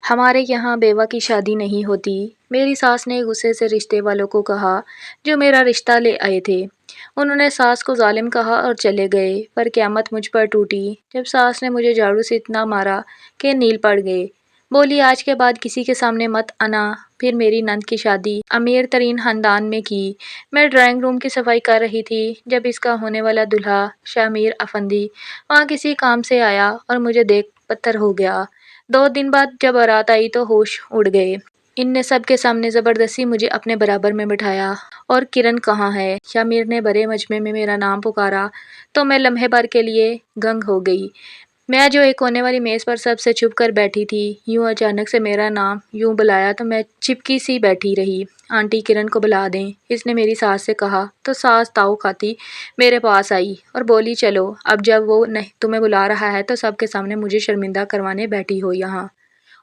ہمارے یہاں بیوہ کی شادی نہیں ہوتی، میری ساس نے غصے سے رشتے والوں کو کہا جو میرا رشتہ لے آئے تھے۔ انہوں نے ساس کو ظالم کہا اور چلے گئے، پر قیامت مجھ پر ٹوٹی جب ساس نے مجھے جھاڑو سے اتنا مارا کہ نیل پڑ گئے۔ بولی آج کے بعد کسی کے سامنے مت آنا۔ پھر میری نند کی شادی امیر ترین خاندان میں کی۔ میں ڈرائنگ روم کی صفائی کر رہی تھی جب اس کا ہونے والا دولہا شامیر افندی وہاں کسی کام سے آیا اور مجھے دیکھ پتھر ہو گیا۔ 2 دن بعد جب بارات آئی تو ہوش اڑ گئے۔ ان نے سب کے سامنے زبردستی مجھے اپنے برابر میں بٹھایا۔ اور کرن کہاں ہے؟ شامیر نے بڑے مجمع میں میرا نام پکارا تو میں لمحے بھر کے لیے گنگ ہو گئی۔ میں جو ایک کونے والی میز پر سب سے چھپ کر بیٹھی تھی، یوں اچانک سے میرا نام یوں بلایا تو میں چپکی سی بیٹھی رہی۔ آنٹی کرن کو بلا دیں، اس نے میری ساس سے کہا تو ساس تاؤ کھاتی میرے پاس آئی اور بولی چلو اب جب وہ تمہیں بلا رہا ہے تو سب کے سامنے مجھے شرمندہ کروانے بیٹھی ہو یہاں۔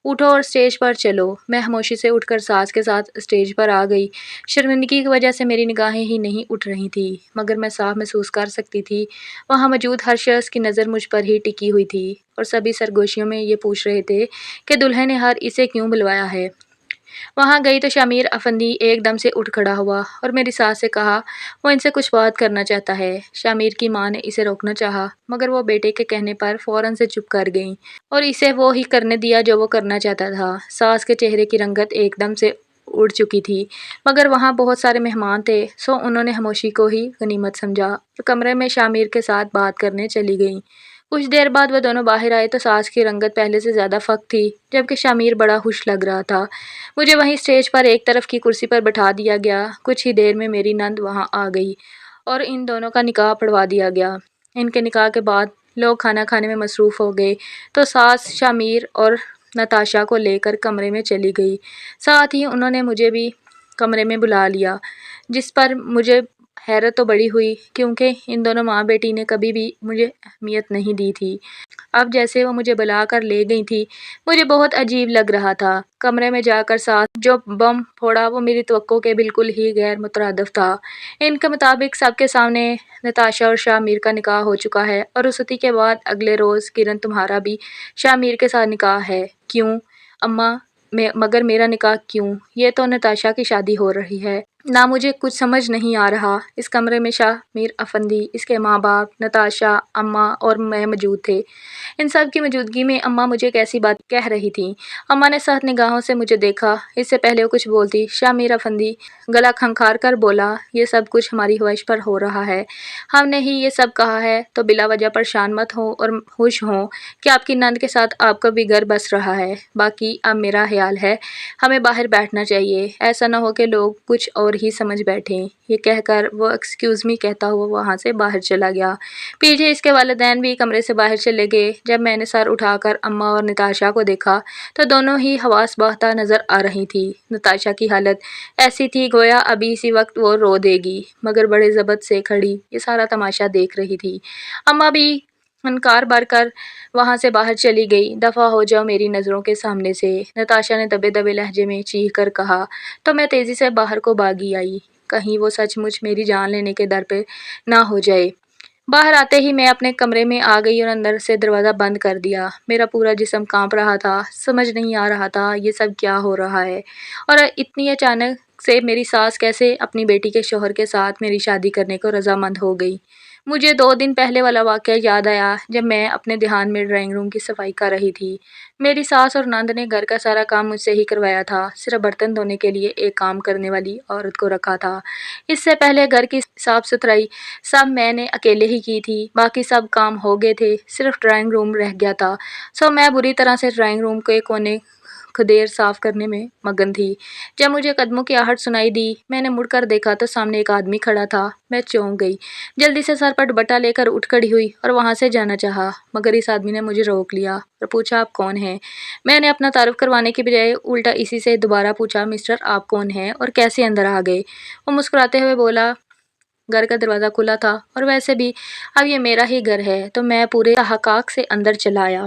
اٹھو اور اسٹیج پر چلو۔ میں خاموشی سے اٹھ کر ساس کے ساتھ اسٹیج پر آ گئی۔ شرمندگی کی وجہ سے میری نگاہیں ہی نہیں اٹھ رہی تھیں، مگر میں صاف محسوس کر سکتی تھی وہاں موجود ہر شخص کی نظر مجھ پر ہی ٹکی ہوئی تھی اور سبھی سرگوشیوں میں یہ پوچھ رہے تھے کہ دلہن نے اسے کیوں بلوایا ہے۔ وہاں گئی تو شامیر افندی ایک دم سے اٹھ کھڑا ہوا اور میری ساس سے کہا وہ ان سے کچھ بات کرنا چاہتا ہے۔ شامیر کی ماں نے اسے روکنا چاہا مگر وہ بیٹے کے کہنے پر فوراً سے چپ کر گئیں اور اسے وہ ہی کرنے دیا جو وہ کرنا چاہتا تھا۔ ساس کے چہرے کی رنگت ایک دم سے اڑ چکی تھی، مگر وہاں بہت سارے مہمان تھے سو انہوں نے خاموشی کو ہی غنیمت سمجھا اور کمرے میں شامیر کے ساتھ بات کرنے چلی گئیں۔ کچھ دیر بعد وہ دونوں باہر آئے تو ساس کی رنگت پہلے سے زیادہ فخ تھی جبکہ شامیر بڑا خوش لگ رہا تھا۔ مجھے وہیں اسٹیج پر ایک طرف کی کرسی پر بٹھا دیا گیا۔ کچھ ہی دیر میں میری نند وہاں آ گئی اور ان دونوں کا نکاح پڑھوا دیا گیا۔ ان کے نکاح کے بعد لوگ کھانا کھانے میں مصروف ہو گئے تو ساس شامیر اور نتاشا کو لے کر کمرے میں چلی گئی۔ ساتھ ہی انہوں نے مجھے بھی کمرے میں بلا لیا، جس پر مجھے حیرت تو بڑی ہوئی کیونکہ ان دونوں ماں بیٹی نے کبھی بھی مجھے اہمیت نہیں دی تھی۔ اب جیسے وہ مجھے بلا کر لے گئی تھی مجھے بہت عجیب لگ رہا تھا۔ کمرے میں جا کر ساس جو بم پھوڑا وہ میری توقع کے بالکل ہی غیر مترادف تھا۔ ان کے مطابق سب کے سامنے نتاشا اور شامیر کا نکاح ہو چکا ہے اور رخصتی کے بعد اگلے روز کرن تمہارا بھی شامیر کے ساتھ نکاح ہے۔ کیوں اماں؟ مگر میرا نکاح کیوں؟ یہ تو نتاشا کی شادی ہو رہی ہے نا۔ مجھے کچھ سمجھ نہیں آ رہا۔ اس کمرے میں شامیر افندی، اس کے ماں باپ، نتاشا، اماں اور میں موجود تھے۔ ان سب کی موجودگی میں اماں مجھے ایک ایسی بات کہہ رہی تھیں۔ اماں نے سخت نگاہوں سے مجھے دیکھا۔ اس سے پہلے وہ کچھ بولتی شامیر افندی گلا کھنکھار کر بولا یہ سب کچھ ہماری خواہش پر ہو رہا ہے۔ ہم نے ہی یہ سب کہا ہے تو بلا وجہ پریشان مت ہوں اور خوش ہوں کہ آپ کی نند کے ساتھ آپ کا بھی گھر بس رہا ہے۔ باقی اب میرا خیال ہے ہمیں باہر بیٹھنا چاہیے، ایسا نہ ہو کہ لوگ کچھ اور ہی سمجھ بیٹھیں۔ یہ کہہ کر وہ ایکسکیوز می کہتا ہوا وہاں سے باہر چلا گیا۔ پیچھے اس کے والدین بھی کمرے سے باہر چلے گئے۔ جب میں نے سر اٹھا کر اماں اور نتاشا کو دیکھا تو دونوں ہی حواس باختہ نظر آ رہی تھی۔ نتاشا کی حالت ایسی تھی گویا ابھی اسی وقت وہ رو دے گی، مگر بڑے ضبط سے کھڑی یہ سارا تماشا دیکھ رہی تھی۔ اماں بھی ہنکار بھر کر وہاں سے باہر چلی گئی۔ دفع ہو جاؤ میری نظروں کے سامنے سے، نتاشا نے دبے دبے لہجے میں چیخ کر کہا تو میں تیزی سے باہر کو بھاگی آئی، کہیں وہ سچ مچ میری جان لینے کے در پہ نہ ہو جائے۔ باہر آتے ہی میں اپنے کمرے میں آ گئی اور اندر سے دروازہ بند کر دیا۔ میرا پورا جسم کانپ رہا تھا، سمجھ نہیں آ رہا تھا یہ سب کیا ہو رہا ہے اور اتنی اچانک سے میری ساس کیسے اپنی بیٹی کے شوہر کے ساتھ میری شادی کرنے کو رضامند ہو گئی۔ مجھے 2 دن پہلے والا واقعہ یاد آیا جب میں اپنے دھیان میں ڈرائنگ روم کی صفائی کر رہی تھی۔ میری ساس اور نند نے گھر کا سارا کام مجھ سے ہی کروایا تھا، صرف برتن دھونے کے لیے ایک کام کرنے والی عورت کو رکھا تھا۔ اس سے پہلے گھر کی صاف ستھرائی سب میں نے اکیلے ہی کی تھی، باقی سب کام ہو گئے تھے، صرف ڈرائنگ روم رہ گیا تھا سو میں بری طرح سے ڈرائنگ روم کے کونے خدیر صاف کرنے میں مگن تھی۔ جب مجھے قدموں کی آہٹ سنائی دی میں نے مڑ کر دیکھا تو سامنے ایک آدمی کھڑا تھا۔ میں چونک گئی، جلدی سے سر پر دوپٹہ لے کر اٹھ کھڑی ہوئی اور وہاں سے جانا چاہا، مگر اس آدمی نے مجھے روک لیا اور پوچھا آپ کون ہیں؟ میں نے اپنا تعارف کروانے کے بجائے الٹا اسی سے دوبارہ پوچھا مسٹر آپ کون ہیں اور کیسے اندر آ گئے؟ وہ مسکراتے ہوئے بولا گھر کا دروازہ کھلا تھا اور ویسے بھی اب یہ میرا ہی گھر ہے تو میں پورے تحقاق سے اندر چلا آیا۔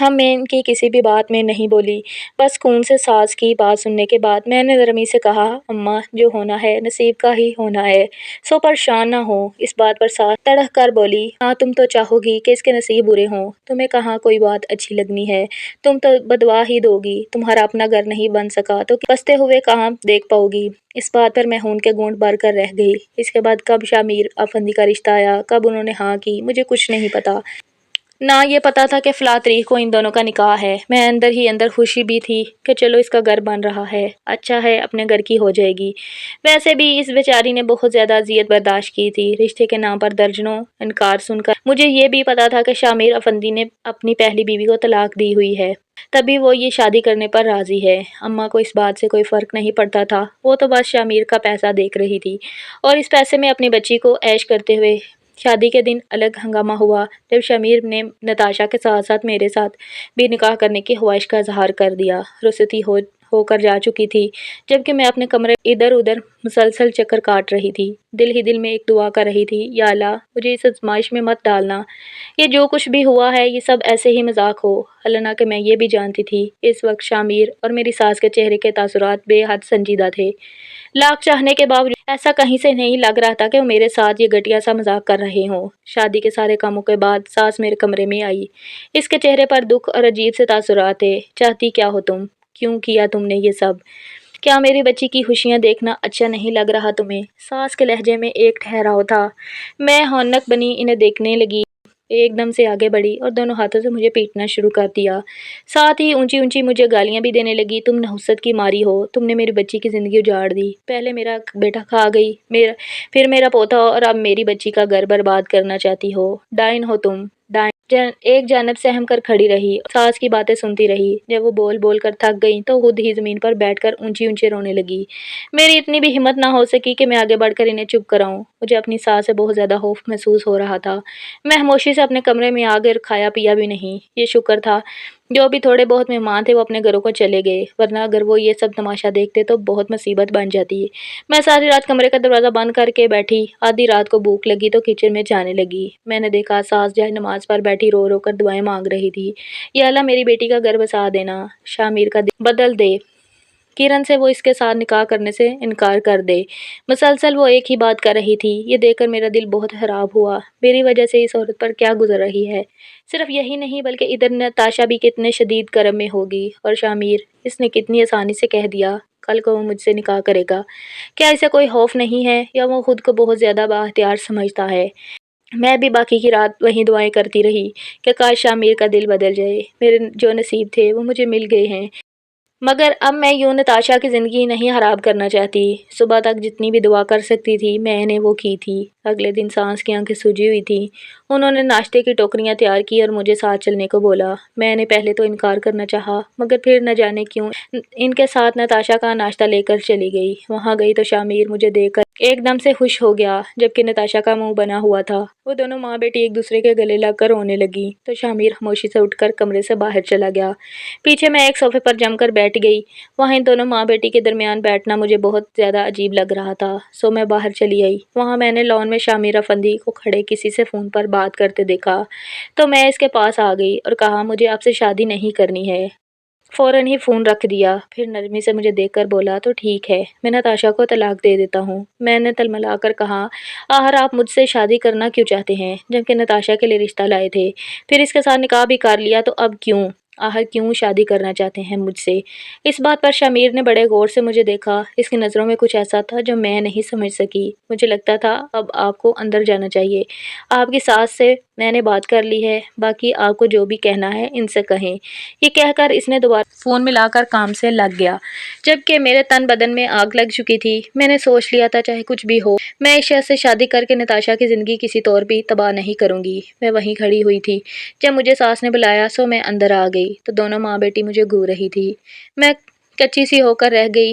میں ان کی کسی بھی بات میں نہیں بولی، بس سکون سے ساس کی بات سننے کے بعد میں نے نرمی سے کہا، اماں جو ہونا ہے نصیب کا ہی ہونا ہے، سو پریشان نہ ہو۔ اس بات پر ساس تڑح کر بولی، ہاں تم تو چاہو گی کہ اس کے نصیب برے ہوں، تمہیں کہاں کوئی بات اچھی لگنی ہے، تم تو بدوا ہی دو گی، تمہارا اپنا گھر نہیں بن سکا تو بستے ہوئے کہاں دیکھ پاؤ گی۔ اس بات پر میں خون کے گھونٹ بھر کر رہ گئی۔ اس کے بعد کب شامیر افندی کا رشتہ آیا، کب انہوں نے ہاں کی، مجھے کچھ نہیں پتا۔ نہ یہ پتا تھا کہ فلاں تاریخ کو ان دونوں کا نکاح ہے۔ میں اندر ہی اندر خوشی بھی تھی کہ چلو اس کا گھر بن رہا ہے، اچھا ہے اپنے گھر کی ہو جائے گی۔ ویسے بھی اس بیچاری نے بہت زیادہ اذیت برداشت کی تھی، رشتے کے نام پر درجنوں انکار سن کر۔ مجھے یہ بھی پتا تھا کہ شامیر افندی نے اپنی پہلی بیوی کو طلاق دی ہوئی ہے، تبھی وہ یہ شادی کرنے پر راضی ہے۔ اماں کو اس بات سے کوئی فرق نہیں پڑتا تھا، وہ تو بس شامیر کا پیسہ دیکھ رہی تھی اور اس پیسے میں اپنی بچی کو عیش کرتے ہوئے۔ شادی کے دن الگ ہنگامہ ہوا جب شامیر نے نتاشا کے ساتھ ساتھ میرے ساتھ بھی نکاح کرنے کی خواہش کا اظہار کر دیا۔ رخصتی ہو کر جا چکی تھی، جبکہ میں اپنے کمرے ادھر ادھر مسلسل چکر کاٹ رہی تھی، دل ہی دل میں ایک دعا کر رہی تھی، یا اللہ مجھے اس آزمائش میں مت ڈالنا، یہ جو کچھ بھی ہوا ہے یہ سب ایسے ہی مذاق ہو۔ حالانکہ میں یہ بھی جانتی تھی کہ اس وقت شامیر اور میری ساس کے چہرے کے تاثرات بے حد سنجیدہ تھے۔ لاکھ چاہنے کے باوجود ایسا کہیں سے نہیں لگ رہا تھا کہ وہ میرے ساتھ یہ گھٹیا سا مذاق کر رہے ہوں۔ شادی کے سارے کاموں کے بعد ساس میرے کمرے میں آئی۔ اس کے چہرے پر دکھ اور عجیب سے تاثرات تھے۔ چاہتی کیا ہو تم؟ کیوں کیا تم نے یہ سب؟ کیا میری بچی کی خوشیاں دیکھنا اچھا نہیں لگ رہا تمہیں؟ ساس کے لہجے میں ایک ٹھہراؤ تھا۔ میں ہونک بنی انہیں دیکھنے لگی، ایک دم سے آگے بڑھی اور دونوں ہاتھوں سے مجھے پیٹنا شروع کر دیا، ساتھ ہی اونچی اونچی مجھے گالیاں بھی دینے لگی۔ تم نحوست کی ماری ہو، تم نے میری بچی کی زندگی اجاڑ دی، پہلے میرا بیٹا کھا گئی، پھر میرا پوتا اور اب میری بچی کا گھر برباد کرنا چاہتی ہو، ڈائن ہو تم، ڈائن۔ ایک جانب سہم کر کھڑی رہی اور ساس کی باتیں سنتی رہی۔ جب وہ بول بول کر تھک گئی تو خود ہی زمین پر بیٹھ کر اونچی اونچی رونے لگی۔ میری اتنی بھی ہمت نہ ہو سکی کہ میں آگے بڑھ کر انہیں چپ کراؤں۔ مجھے اپنی ساس سے بہت زیادہ خوف محسوس ہو رہا تھا۔ میں خاموشی سے اپنے کمرے میں آ کر کھایا پیا بھی نہیں۔ یہ شکر تھا جو بھی تھوڑے بہت مہمان تھے وہ اپنے گھروں کو چلے گئے، ورنہ اگر وہ یہ سب تماشا دیکھتے تو بہت مصیبت بن جاتی۔ میں ساری رات کمرے کا دروازہ بند کر کے بیٹھی۔ آدھی رات کو بھوک لگی تو کچن میں جانے لگی۔ میں نے دیکھا ساس جائے نماز پر بیٹھی رو رو کر دعائیں مانگ رہی تھی، یا اللہ میری بیٹی کا گھر بسا دینا، شامیر کا دل بدل دے، کرن سے وہ اس کے ساتھ نکاح کرنے سے انکار کر دے۔ مسلسل وہ ایک ہی بات کر رہی تھی۔ یہ دیکھ کر میرا دل بہت خراب ہوا۔ میری وجہ سے اس عورت پر کیا گزر رہی ہے؟ صرف یہی نہیں بلکہ ادھر نتاشا بھی کتنے شدید کرم میں ہوگی، اور شامیر، اس نے کتنی آسانی سے کہہ دیا کل کو وہ مجھ سے نکاح کرے گا۔ کیا اسے کوئی خوف نہیں ہے یا وہ خود کو بہت زیادہ بااختیار سمجھتا ہے؟ میں بھی باقی کی رات وہیں دعائیں کرتی رہی کہ کاش شامیر کا دل بدل جائے۔ میرے جو نصیب تھے وہ مجھے مل گئے ہیں، مگر اب میں یوں نتاشا کی زندگی نہیں خراب کرنا چاہتی۔ صبح تک جتنی بھی دعا کر سکتی تھی میں نے وہ کی تھی۔ اگلے دن ساس کی آنکھیں سوجی ہوئی تھیں۔ انہوں نے ناشتے کی ٹوکریاں تیار کی اور مجھے ساتھ چلنے کو بولا۔ میں نے پہلے تو انکار کرنا چاہا، مگر پھر نہ جانے کیوں ان کے ساتھ نتاشا کا ناشتہ لے کر چلی گئی۔ وہاں گئی تو شامیر مجھے دیکھ کر ایک دم سے خوش ہو گیا، جبکہ نتاشا کا منہ بنا ہوا تھا۔ وہ دونوں ماں بیٹی ایک دوسرے کے گلے لگ کر رونے لگی تو شامیر خاموشی سے اٹھ کر کمرے سے باہر چلا گیا۔ پیچھے میں ایک صوفے پر جم کر بیٹھ گئی۔ وہاں ان دونوں ماں بیٹی کے درمیان بیٹھنا مجھے بہت زیادہ عجیب لگ رہا تھا، سو میں باہر چلی آئی۔ وہاں میں نے لان میں شامیر افندی کو کھڑے کسی سے فون پر بات کرتے دیکھا تو میں اس کے پاس آ گئی اور کہا مجھے آپ سے شادی نہیں کرنی ہے۔ فوراً ہی فون رکھ دیا، پھر نرمی سے مجھے دیکھ کر بولا تو ٹھیک ہے، میں نتاشا کو طلاق دے دیتا ہوں۔ میں نے تلملا کر کہا، آخر آپ مجھ سے شادی کرنا کیوں چاہتے ہیں، جبکہ نتاشا کے لیے رشتہ لائے تھے، پھر اس کے ساتھ نکاح بھی کر لیا، تو اب کیوں، آخر کیوں شادی کرنا چاہتے ہیں مجھ سے؟ اس بات پر شامیر نے بڑے غور سے مجھے دیکھا۔ اس کی نظروں میں کچھ ایسا تھا جو میں نہیں سمجھ سکی۔ مجھے لگتا تھا اب آپ کو اندر جانا چاہیے، آپ کی ساس سے میں نے بات کر لی ہے، باقی آپ کو جو بھی کہنا ہے ان سے کہیں۔ یہ کہہ کر اس نے دوبارہ فون ملا کر کام سے لگ گیا، جبکہ میرے تن بدن میں آگ لگ چکی تھی۔ میں نے سوچ لیا تھا چاہے کچھ بھی ہو، میں اس شخص سے شادی کر کے نتاشا کی زندگی کسی طور بھی تباہ نہیں کروں گی۔ میں وہیں کھڑی ہوئی تھی۔ جب مجھے ساس نے بلایا سو میں اندر آ گئی تو دونوں ماں بیٹی مجھے گھور رہی تھی۔ میں کچی سی ہو کر رہ گئی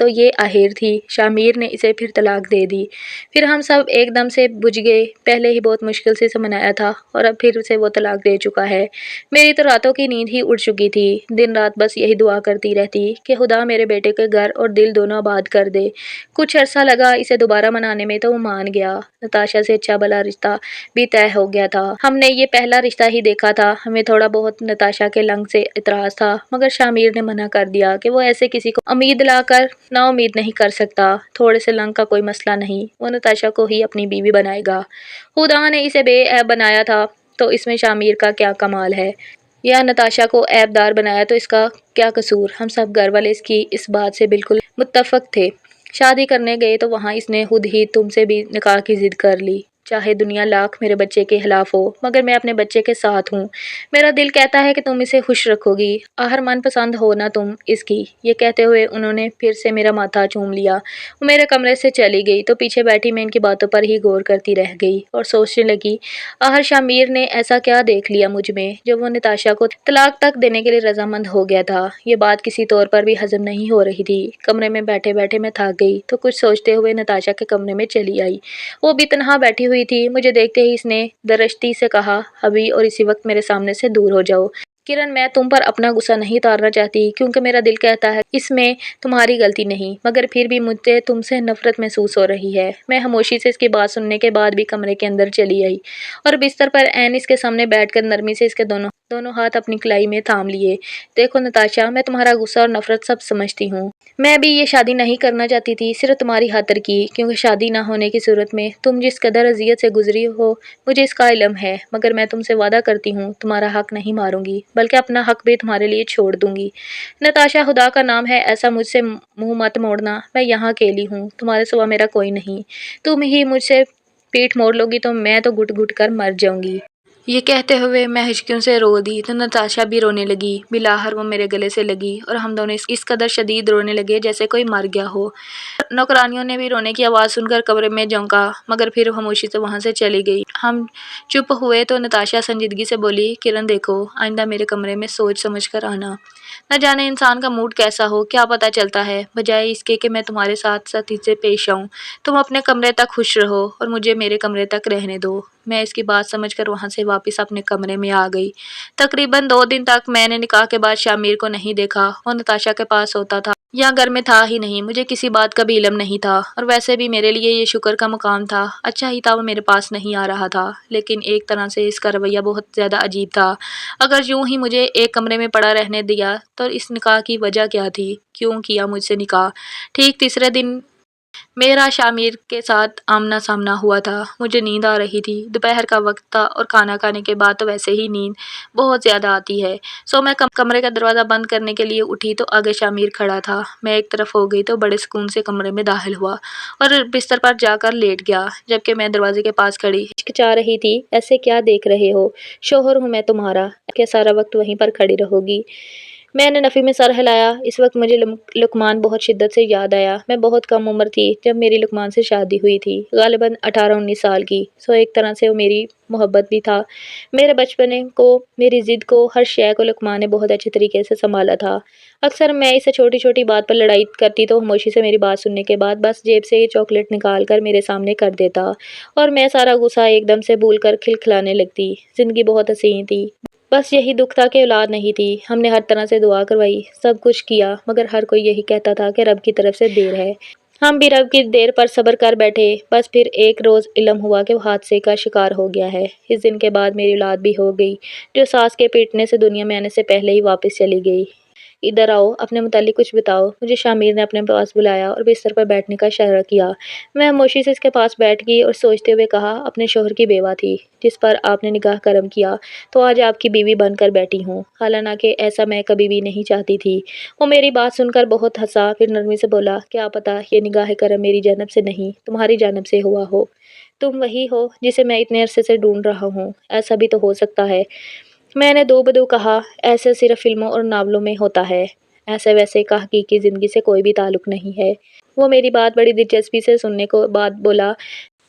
تو یہ آخر تھی، شامیر نے اسے پھر طلاق دے دی۔ پھر ہم سب ایک دم سے بجھ گئے، پہلے ہی بہت مشکل سے منایا تھا اور اب پھر سے وہ طلاق دے چکا ہے۔ میری تو راتوں کی نیند ہی اڑ چکی تھی، دن رات بس یہی دعا کرتی رہتی کہ خدا میرے بیٹے کے گھر اور دل دونوں آباد کر دے۔ کچھ عرصہ لگا اسے دوبارہ منانے میں تو وہ مان گیا، نتاشا سے اچھا بھلا رشتہ بھی طے ہو گیا تھا۔ ہم نے یہ پہلا رشتہ ہی دیکھا تھا، ہمیں تھوڑا بہت نتاشا کے لنگ سے اعتراض تھا، مگر شامیر نے منع کر دیا کہ وہ ایسے کسی کو امید لا کر نا امید نہیں کر سکتا۔ تھوڑے سے لنگ کا کوئی مسئلہ نہیں، وہ نتاشا کو ہی اپنی بیوی بنائے گا۔ خدا نے اسے بے عیب بنایا تھا تو اس میں شامیر کا کیا کمال ہے، یا نتاشا کو عیب دار بنایا تو اس کا کیا قصور۔ ہم سب گھر والے اس کی اس بات سے بالکل متفق تھے۔ شادی کرنے گئے تو وہاں اس نے خود ہی تم سے بھی نکاح کی ضد کر لی۔ چاہے دنیا لاکھ میرے بچے کے خلاف ہو، مگر میں اپنے بچے کے ساتھ ہوں۔ میرا دل کہتا ہے کہ تم اسے خوش رکھو گی، آخر من پسند ہو نا تم اس کی۔ یہ کہتے ہوئے انہوں نے پھر سے میرا ماتھا چوم لیا۔ وہ میرے کمرے سے چلی گئی تو پیچھے بیٹھی میں ان کی باتوں پر ہی غور کرتی رہ گئی اور سوچنے لگی، آخر شامیر نے ایسا کیا دیکھ لیا مجھ میں جو وہ نتاشا کو طلاق تک دینے کے لیے رضامند ہو گیا تھا۔ یہ بات کسی طور پر بھی ہضم نہیں ہو رہی تھی۔ کمرے میں بیٹھے بیٹھے میں تھک گئی تو کچھ سوچتے ہوئے نتاشا کے کمرے میں چلی آئی۔ وہ بھی تنہا بیٹھی ہوئی تھی۔ مجھے دیکھتے ہی اس نے درشتی سے کہا، ابھی اور اسی وقت میرے سامنے سے دور ہو جاؤ۔ کرن، میں تم پر اپنا غصہ نہیں اتارنا چاہتی کیونکہ میرا دل کہتا ہے اس میں تمہاری غلطی نہیں، مگر پھر بھی مجھے تم سے نفرت محسوس ہو رہی ہے۔ میں خاموشی سے اس کی بات سننے کے بعد بھی کمرے کے اندر چلی آئی اور بستر پر عین اس کے سامنے بیٹھ کر نرمی سے اس کے دونوں ہاتھ اپنی کلائی میں تھام لیے۔ دیکھو نتاشا، میں تمہارا غصہ اور نفرت سب سمجھتی ہوں۔ میں بھی یہ شادی نہیں کرنا چاہتی تھی، صرف تمہاری خاطر کی، کیونکہ شادی نہ ہونے کی صورت میں تم جس قدر اذیت سے گزری ہو مجھے اس کا علم ہے، مگر میں تم سے وعدہ کرتی ہوں تمہارا حق نہیں ماروں گی، بلکہ اپنا حق بھی تمہارے لیے چھوڑ دوں گی۔ نتاشا، خدا کا نام ہے ایسا مجھ سے منہ مت موڑنا، میں یہاں اکیلی ہوں، تمہارے سوا میرا کوئی نہیں۔ تم ہی مجھ سے پیٹھ موڑ لو گی تو میں تو گھٹ گھٹ کر مر جاؤں گی۔ یہ کہتے ہوئے میں ہچکیوں سے رو دی تو نتاشا بھی رونے لگی۔ بالآخر وہ میرے گلے سے لگی اور ہم دونوں اس قدر شدید رونے لگے جیسے کوئی مر گیا ہو۔ نوکرانیوں نے بھی رونے کی آواز سن کر کمرے میں جھونکا، مگر پھر خاموشی سے وہاں سے چلی گئی۔ ہم چپ ہوئے تو نتاشا سنجیدگی سے بولی، کرن دیکھو، آئندہ میرے کمرے میں سوچ سمجھ کر آنا۔ نہ جانے انسان کا موڈ کیسا ہو، کیا پتہ چلتا ہے۔ بجائے اس کے کہ میں تمہارے ساتھ سختی سے پیش آؤں، تم اپنے کمرے تک خوش رہو اور مجھے میرے کمرے تک رہنے دو۔ میں اس کی بات سمجھ کر وہاں سے واپس اپنے کمرے میں آ گئی۔ تقریباً 2 دن تک میں نے نکاح کے بعد شامیر کو نہیں دیکھا۔ وہ نتاشا کے پاس ہوتا تھا یا گھر میں تھا ہی نہیں، مجھے کسی بات کا بھی علم نہیں تھا، اور ویسے بھی میرے لیے یہ شکر کا مقام تھا۔ اچھا ہی تھا وہ میرے پاس نہیں آ رہا تھا، لیکن ایک طرح سے اس کا رویہ بہت زیادہ عجیب تھا۔ اگر یوں ہی مجھے ایک کمرے میں پڑا رہنے دیا تو اس نکاح کی وجہ کیا تھی؟ کیوں کیا مجھ سے نکاح؟ ٹھیک تیسرے دن میرا شامیر کے ساتھ آمنا سامنا ہوا تھا۔ مجھے نیند آ رہی تھی، دوپہر کا وقت تھا اور کھانا کھانے کے بعد تو ویسے ہی نیند بہت زیادہ آتی ہے، سو میں کمرے کا دروازہ بند کرنے کے لیے اٹھی تو آگے شامیر کھڑا تھا۔ میں ایک طرف ہو گئی تو بڑے سکون سے کمرے میں داخل ہوا اور بستر پر جا کر لیٹ گیا، جبکہ میں دروازے کے پاس کھڑی ہچکچا رہی تھی۔ ایسے کیا دیکھ رہے ہو؟ شوہر ہوں میں تمہارا، کیا سارا وقت وہیں پر کھڑی رہو گی؟ میں نے نفی میں سر ہلایا۔ اس وقت مجھے لقمان بہت شدت سے یاد آیا۔ میں بہت کم عمر تھی جب میری لقمان سے شادی ہوئی تھی، غالباً 18-19 سال کی، سو ایک طرح سے وہ میری محبت بھی تھا۔ میرے بچپنے کو، میری ضد کو، ہر شے کو لقمان نے بہت اچھے طریقے سے سنبھالا تھا۔ اکثر میں اسے چھوٹی چھوٹی بات پر لڑائی کرتی تو خاموشی سے میری بات سننے کے بعد بس جیب سے یہ چاکلیٹ نکال کر میرے سامنے کر دیتا اور میں سارا غصہ ایک دم سے بھول کر کھلکھلانے لگتی۔ زندگی بہت حسین تھی، بس یہی دکھ تھا کہ اولاد نہیں تھی۔ ہم نے ہر طرح سے دعا کروائی، سب کچھ کیا، مگر ہر کوئی یہی کہتا تھا کہ رب کی طرف سے دیر ہے۔ ہم بھی رب کی دیر پر صبر کر بیٹھے، بس پھر ایک روز علم ہوا کہ وہ حادثے کا شکار ہو گیا ہے۔ اس دن کے بعد میری اولاد بھی ہو گئی، جو ساس کے پیٹنے سے دنیا میں آنے سے پہلے ہی واپس چلی گئی۔ ادھر آؤ، اپنے متعلق کچھ بتاؤ۔ مجھے شامیر نے اپنے پاس بلایا اور بستر پر بیٹھنے کا اشارہ کیا۔ میں خاموشی سے اس کے پاس بیٹھ گئی اور سوچتے ہوئے کہا، اپنے شوہر کی بیوہ تھی جس پر آپ نے نگاہ کرم کیا تو آج آپ کی بیوی بن کر بیٹھی ہوں، حالانکہ ایسا میں کبھی بھی نہیں چاہتی تھی۔ وہ میری بات سن کر بہت ہنسا، پھر نرمی سے بولا، کیا پتہ یہ نگاہ کرم میری جانب سے نہیں تمہاری جانب سے ہوا ہو۔ تم وہی ہو جسے میں اتنے عرصے سے ڈھونڈ رہا ہوں، ایسا بھی تو ہو سکتا ہے۔ میں نے دو بدو کہا، ایسے صرف فلموں اور ناولوں میں ہوتا ہے، ایسے ویسے کا حقیقی زندگی سے کوئی بھی تعلق نہیں ہے۔ وہ میری بات بڑی دلچسپی سے سننے کے بعد بولا،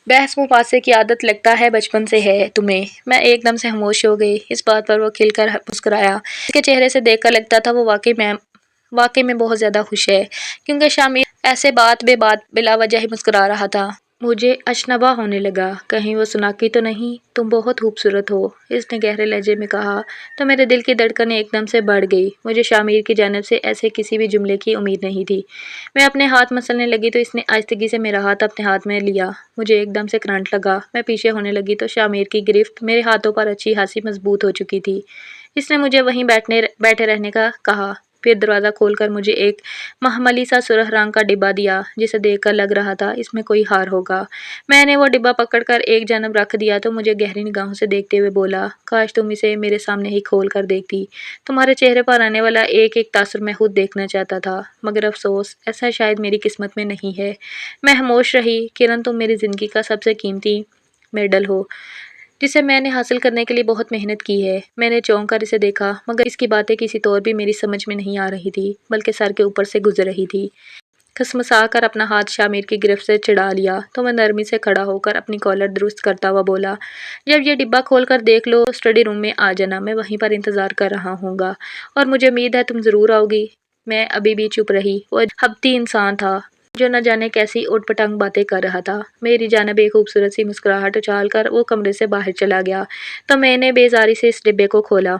بحث مباحثے کی عادت لگتا ہے بچپن سے ہے تمہیں۔ میں ایک دم سے خاموش ہو گئی۔ اس بات پر وہ کھل کر مسکرایا۔ اس کے چہرے سے دیکھ کر لگتا تھا وہ واقعی واقعی میں بہت زیادہ خوش ہے کیونکہ شامل ایسے بات بے بات بلا وجہ ہی مسکرا رہا تھا۔ مجھے اشنبا ہونے لگا، کہیں وہ سناکی تو نہیں؟ تم بہت خوبصورت ہو، اس نے گہرے لہجے میں کہا تو میرے دل کی دھڑکنیں ایک دم سے بڑھ گئی۔ مجھے شامیر کی جانب سے ایسے کسی بھی جملے کی امید نہیں تھی۔ میں اپنے ہاتھ مسلنے لگی تو اس نے آہستگی سے میرا ہاتھ اپنے ہاتھ میں لیا۔ مجھے ایک دم سے کرنٹ لگا، میں پیچھے ہونے لگی تو شامیر کی گرفت میرے ہاتھوں پر اچھی خاصی مضبوط ہو چکی تھی۔ اس نے مجھے وہیں بیٹھے رہنے کا کہا، پھر دروازہ کھول کر مجھے ایک محملی سا سرخ رنگ کا ڈبہ دیا جسے دیکھ کر لگ رہا تھا اس میں کوئی ہار ہوگا۔ میں نے وہ ڈبہ پکڑ کر ایک جانب رکھ دیا تو مجھے گہری نگاہوں سے دیکھتے ہوئے بولا، کاش تم اسے میرے سامنے ہی کھول کر دیکھتی۔ تمہارے چہرے پر آنے والا ایک ایک تاثر میں خود دیکھنا چاہتا تھا، مگر افسوس ایسا شاید میری قسمت میں نہیں ہے۔ میں خاموش رہی۔ کرن، تم میری زندگی کا سب سے قیمتی میڈل ہو جسے میں نے حاصل کرنے کے لیے بہت محنت کی ہے۔ میں نے چونک کر اسے دیکھا مگر اس کی باتیں کسی طور بھی میری سمجھ میں نہیں آ رہی تھی بلکہ سر کے اوپر سے گزر رہی تھی۔ کھسمسا کر اپنا ہاتھ شامیر کی گرفت سے چھڑا لیا تو میں نرمی سے کھڑا ہو کر اپنی کالر درست کرتا ہوا بولا، جب یہ ڈبہ کھول کر دیکھ لو تو اسٹڈی روم میں آ جانا، میں وہیں پر انتظار کر رہا ہوں گا اور مجھے امید ہے تم ضرور آؤ گی۔ میں ابھی بھی چپ رہی۔ وہ ہبتی انسان تھا جو نہ جانے کیسی اوٹ پٹانگ باتیں کر رہا تھا۔ میری جانب ایک خوبصورت سی مسکراہٹ اچھال کر وہ کمرے سے باہر چلا گیا تو میں نے بیزاری سے اس ڈبے کو کھولا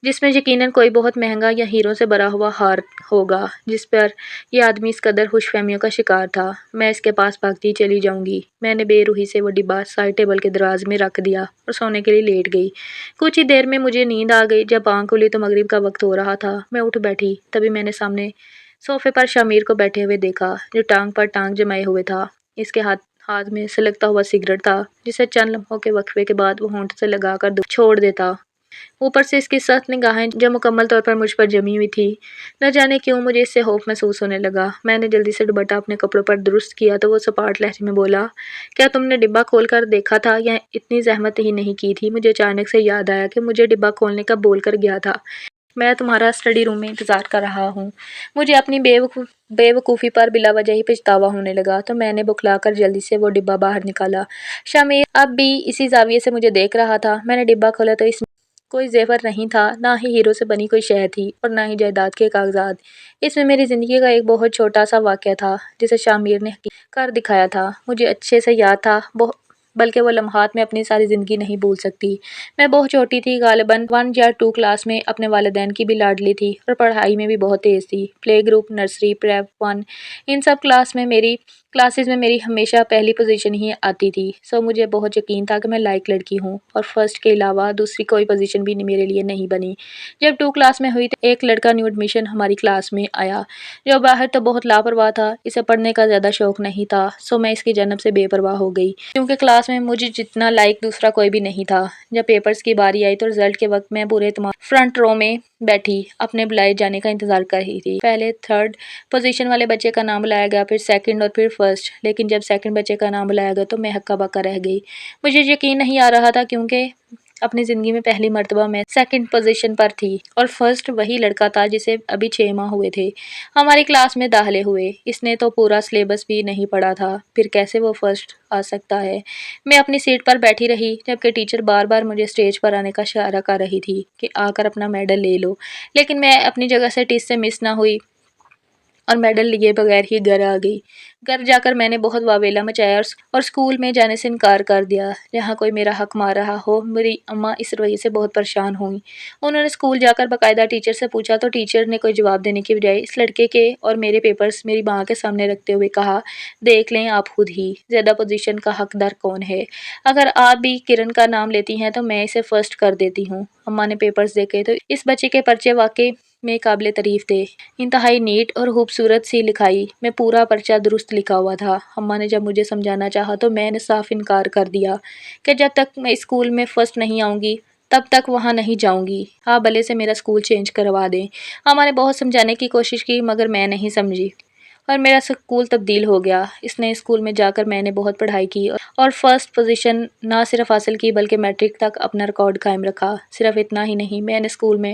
جس میں یقیناً کوئی بہت مہنگا یا ہیروں سے بھرا ہوا ہار ہوگا جس پر یہ آدمی اس قدر خوش فہمیوں کا شکار تھا۔ میں اس کے پاس بھاگتی چلی جاؤں گی۔ میں نے بے روحی سے وہ ڈبہ سائڈ ٹیبل کے دراز میں رکھ دیا اور سونے کے لیے لیٹ گئی۔ کچھ ہی دیر میں مجھے نیند آ گئی۔ جب آنکھ کھلی تو مغرب کا وقت ہو رہا تھا۔ میں اٹھ بیٹھی، تبھی میں نے سامنے صوفے پر شامیر کو بیٹھے ہوئے دیکھا جو ٹانگ پر ٹانگ جمائے ہوئے تھا۔ اس کے ہاتھ میں سلگتا ہوا سگریٹ تھا جسے چند لمحوں کے وقفے کے بعد وہ ہونٹ سے لگا کر چھوڑ دیتا۔ اوپر سے اس کی سخت نگاہیں جو مکمل طور پر مجھ پر جمی ہوئی تھی۔ نہ جانے کیوں مجھے اس سے خوف محسوس ہونے لگا۔ میں نے جلدی سے دوپٹہ اپنے کپڑوں پر درست کیا تو وہ سپاٹ لہجے میں بولا، کیا تم نے ڈبہ کھول کر دیکھا تھا یا اتنی زحمت ہی نہیں کی تھی؟ مجھے اچانک سے یاد آیا کہ مجھے ڈبہ کھولنے کا بول کر گیا تھا۔ میں تمہارا اسٹڈی روم میں انتظار کر رہا ہوں۔ مجھے اپنی بے وقوفی پر بلا وجہ ہی پچھتاوا ہونے لگا تو میں نے بکھلا کر جلدی سے وہ ڈبہ باہر نکالا۔ شامیر اب بھی اسی زاویے سے مجھے دیکھ رہا تھا۔ میں نے ڈبہ کھولا تو اس میں کوئی زیور نہیں تھا، نہ ہی ہیروں سے بنی کوئی شے تھی اور نہ ہی جائیداد کے کاغذات۔ اس میں میری زندگی کا ایک بہت چھوٹا سا واقعہ تھا جسے شامیر نے حقیقت کر دکھایا تھا۔ مجھے اچھے سے یاد تھا، بلکہ وہ لمحات میں اپنی ساری زندگی نہیں بھول سکتی۔ میں بہت چھوٹی تھی، غالباً 1 یا 2 کلاس میں، اپنے والدین کی بھی لاڈلی تھی اور پڑھائی میں بھی بہت تیز تھی۔ پلے گروپ، نرسری، پریپ 1 ان سب کلاسز میں میری ہمیشہ پہلی پوزیشن ہی آتی تھی۔ مجھے بہت یقین تھا کہ میں لائق لڑکی ہوں اور فرسٹ کے علاوہ دوسری کوئی پوزیشن بھی میرے لیے نہیں بنی۔ جب 2 کلاس میں ہوئی تو ایک لڑکا نیو ایڈمیشن ہماری کلاس میں آیا جو باہر تو بہت لاپرواہ تھا، اسے پڑھنے کا زیادہ شوق نہیں تھا، میں اس کی جانب سے بے پرواہ ہو گئی کیونکہ کلاس میں مجھے جتنا لائق دوسرا کوئی بھی نہیں تھا۔ جب پیپرز کی باری آئی تو رزلٹ کے وقت میں پورے اعتماد فرنٹ رو میں بیٹھی اپنے بلائے جانے کا انتظار کر رہی تھی۔ پہلے 3rd پوزیشن والے بچے کا نام بلایا گیا، پھر 2nd اور پھر 1st، لیکن جب 2nd بچے کا نام بلایا گیا تو میں ہکا بکا رہ گئی۔ مجھے یقین نہیں آ رہا تھا کیونکہ اپنی زندگی میں پہلی مرتبہ میں 2nd پوزیشن پر تھی اور 1st وہی لڑکا تھا جسے ابھی 6 ماہ ہوئے تھے ہماری کلاس میں داخلے ہوئے۔ اس نے تو پورا سلیبس بھی نہیں پڑھا تھا، پھر کیسے وہ 1st آ سکتا ہے؟ میں اپنی سیٹ پر بیٹھی رہی جبکہ ٹیچر بار بار مجھے اسٹیج پر آنے کا اشارہ کر رہی تھی کہ آ کر اپنا میڈل لے لو، لیکن میں اپنی جگہ سے ٹیچر سے مس نہ ہوئی اور میڈل لیے بغیر ہی گھر آ گئی۔ گھر جا کر میں نے بہت واویلا مچایا اور اسکول میں جانے سے انکار کر دیا جہاں کوئی میرا حق مار رہا ہو۔ میری اماں اس رویے سے بہت پریشان ہوئیں۔ انہوں نے اسکول جا کر باقاعدہ ٹیچر سے پوچھا تو ٹیچر نے کوئی جواب دینے کی بجائے اس لڑکے کے اور میرے پیپرز میری ماں کے سامنے رکھتے ہوئے کہا، دیکھ لیں آپ خود ہی، زیادہ پوزیشن کا حقدار کون ہے؟ اگر آپ بھی کرن کا نام لیتی ہیں تو میں اسے 1st کر دیتی ہوں۔ اماں نے پیپرز دیکھے تو اس بچے کے پرچے واقعی میں قابل تعریف تھے، انتہائی نیٹ اور خوبصورت سی لکھائی میں پورا پرچہ درست لکھا ہوا تھا۔ اماں نے جب مجھے سمجھانا چاہا تو میں نے صاف انکار کر دیا کہ جب تک میں اسکول میں 1st نہیں آؤں گی تب تک وہاں نہیں جاؤں گی، آپ بھلے سے میرا اسکول چینج کروا دیں۔ اماں نے بہت سمجھانے کی کوشش کی مگر میں نہیں سمجھی اور میرا اسکول تبدیل ہو گیا۔ اس نئے اسکول میں جا کر میں نے بہت پڑھائی کی اور 1st پوزیشن نہ صرف حاصل کی بلکہ میٹرک تک اپنا ریکارڈ قائم رکھا۔ صرف اتنا ہی نہیں، میں نے اسکول میں